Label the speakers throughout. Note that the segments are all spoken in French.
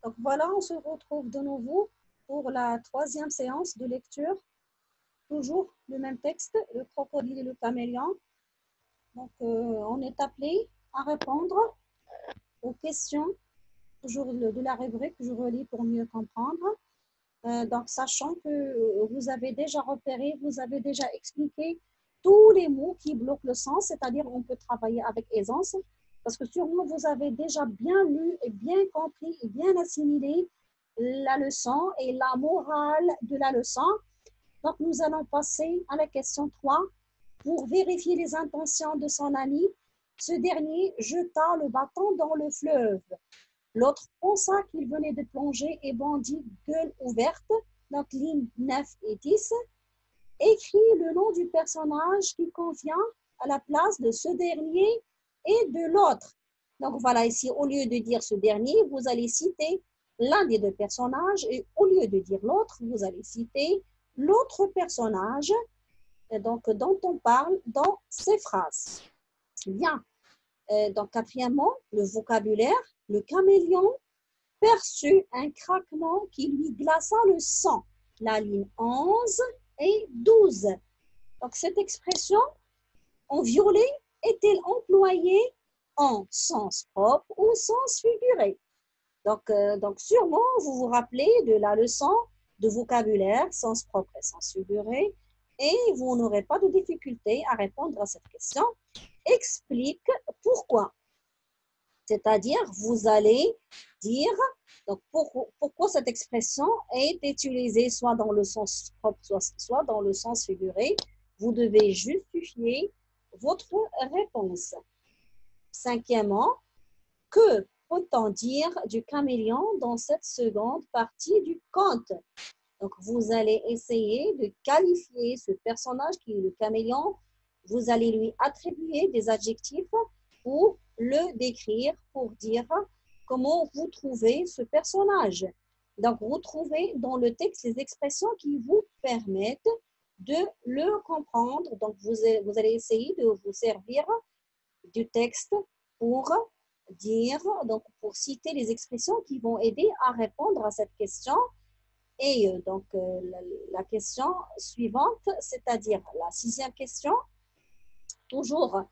Speaker 1: Donc voilà, on se retrouve de nouveau pour la troisième séance de lecture. Toujours le même texte, le crocodile et le caméléon. Donc on est appelé à répondre aux questions, toujours de la rubrique que je relis pour mieux comprendre. Donc sachant que vous avez déjà repéré, vous avez déjà expliqué tous les mots qui bloquent le sens, c'est-à-dire on peut travailler avec aisance, parce que sûrement vous avez déjà bien lu et bien compris et bien assimilé la leçon et la morale de la leçon. Donc nous allons passer à la question 3. Pour vérifier les intentions de son ami, ce dernier jeta le bâton dans le fleuve. L'autre pensa qu'il venait de plonger et bondit gueule ouverte. Donc lignes 9 et 10. Écrit le nom du personnage qui convient à la place de ce dernier et de l'autre. Donc voilà, ici, au lieu de dire ce dernier, vous allez citer l'un des deux personnages et au lieu de dire l'autre, vous allez citer l'autre personnage donc, dont on parle dans ces phrases. Bien. Donc, quatrièmement, le vocabulaire, le caméléon perçut un craquement qui lui glaça le sang. La ligne 11 et 12. Donc, cette expression en violet est-elle employée en sens propre ou sens figuré? Donc, sûrement, vous vous rappelez de la leçon de vocabulaire, sens propre et sens figuré, et vous n'aurez pas de difficulté à répondre à cette question. Explique pourquoi. C'est-à-dire, vous allez dire donc, pourquoi cette expression est utilisée soit dans le sens propre, soit dans le sens figuré. Vous devez justifier votre réponse. Cinquièmement, que peut-on dire du caméléon dans cette seconde partie du conte? Donc, vous allez essayer de qualifier ce personnage qui est le caméléon. Vous allez lui attribuer des adjectifs pour le décrire, pour dire comment vous trouvez ce personnage. Donc, vous trouvez dans le texte les expressions qui vous permettent de le comprendre. Donc, vous allez essayer de vous servir du texte pour dire, donc pour citer les expressions qui vont aider à répondre à cette question. Et donc, la question suivante, c'est-à-dire la sixième question, toujours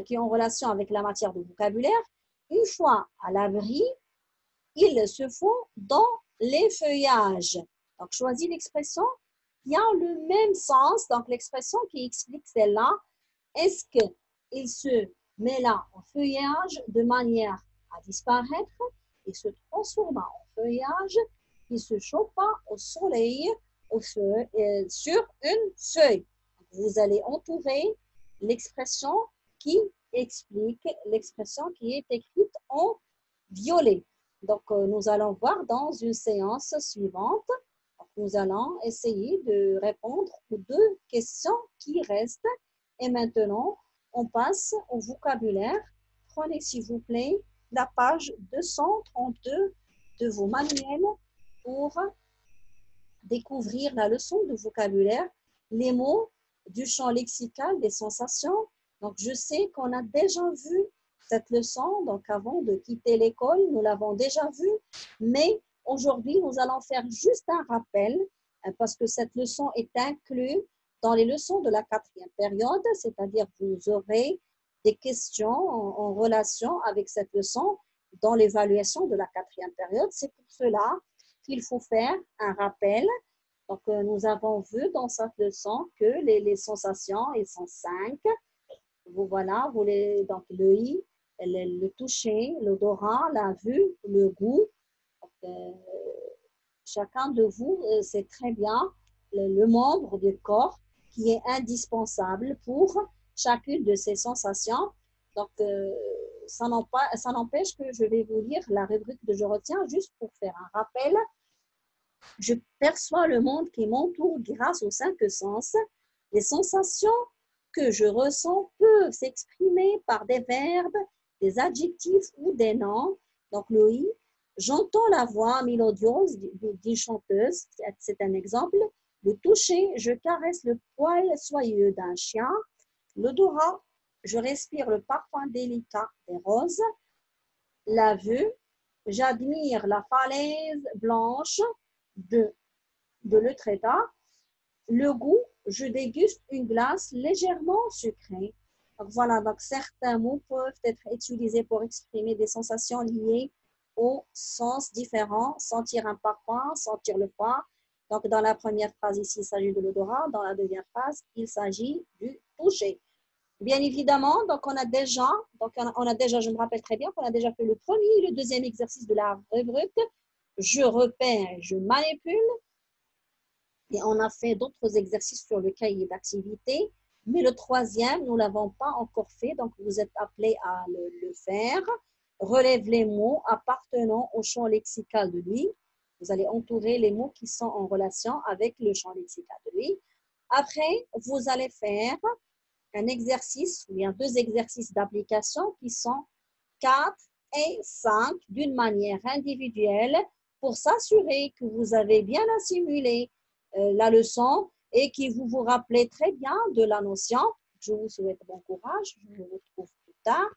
Speaker 1: qui est en relation avec la matière de vocabulaire. Une fois à l'abri, ils se font dans les feuillages. Donc, choisis l'expression qui a le même sens. Donc, l'expression qui explique celle-là, est-ce qu'il se met là en feuillage de manière à disparaître et se transforma en feuillage qui se chauffa au soleil sur une feuille. Vous allez entourer l'expression qui explique l'expression qui est écrite en violet. Donc, nous allons voir dans une séance suivante. Donc, nous allons essayer de répondre aux deux questions qui restent. Et maintenant, on passe au vocabulaire. Prenez, s'il vous plaît, la page 232 de vos manuels pour découvrir la leçon de vocabulaire, les mots du champ lexical des sensations. Donc, je sais qu'on a déjà vu cette leçon, donc avant de quitter l'école, nous l'avons déjà vue, mais aujourd'hui, nous allons faire juste un rappel parce que cette leçon est inclue dans les leçons de la quatrième période, c'est-à-dire vous aurez des questions en relation avec cette leçon dans l'évaluation de la quatrième période. C'est pour cela qu'il faut faire un rappel. Donc, nous avons vu dans cette leçon que les sensations, elles sont 5. Voilà, donc l'œil, le toucher, l'odorat, la vue, le goût. Donc, chacun de vous sait très bien le membre du corps qui est indispensable pour chacune de ces sensations. Donc, ça n'empêche que je vais vous lire la rubrique de Je retiens juste pour faire un rappel. Je perçois le monde qui m'entoure grâce aux 5 sens. Les sensations que je ressens peuvent s'exprimer par des verbes, des adjectifs ou des noms. Donc, l'ouïe, j'entends la voix mélodieuse d'une chanteuse, c'est un exemple. Le toucher, je caresse le poil soyeux d'un chien. L'odorat, je respire le parfum délicat des roses. La vue, J'admire la falaise blanche de l'Etretat. Le goût, je déguste une glace légèrement sucrée. Donc voilà, donc certains mots peuvent être utilisés pour exprimer des sensations liées aux sens différents. Sentir un parfum, sentir le froid. Donc dans la première phrase ici, il s'agit de l'odorat. Dans la deuxième phrase, il s'agit du toucher. Bien évidemment, donc on a déjà, je me rappelle très bien qu'on a déjà fait le premier et le deuxième exercice de la rubrique. Je repère, je manipule. Et on a fait d'autres exercices sur le cahier d'activité. Mais le troisième, nous ne l'avons pas encore fait. Donc, vous êtes appelés à le faire. Relève les mots appartenant au champ lexical de lui. Vous allez entourer les mots qui sont en relation avec le champ lexical de lui. Après, vous allez faire un exercice, ou bien deux exercices d'application qui sont 4 et 5 d'une manière individuelle pour s'assurer que vous avez bien assimilé la leçon et que vous vous rappelez très bien de la notion. Je vous souhaite bon courage. Je vous retrouve plus tard.